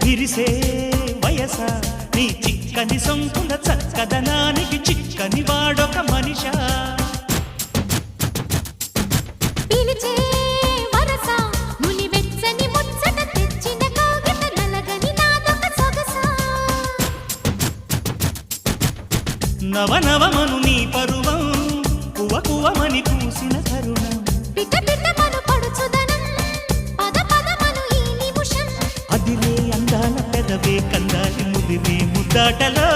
విరిసే వయస నీ చిక్కని సొంపుల చక్కదనానికి చిక్కని వాడొక మనిషా పిలిచే వరస ముని వెచ్చని ముచ్చట తెచ్చిన కాగిత నలగని నాదొక సొగస నవనవమను నీ పరువం కువ కువమని పూసిన తరుణం పిట పిటమను పడుచుదనం పద పదమను ఈ నిమిషం అదిలే అందాల పెదవే కందాలి ముదిరే ముద్దాటలో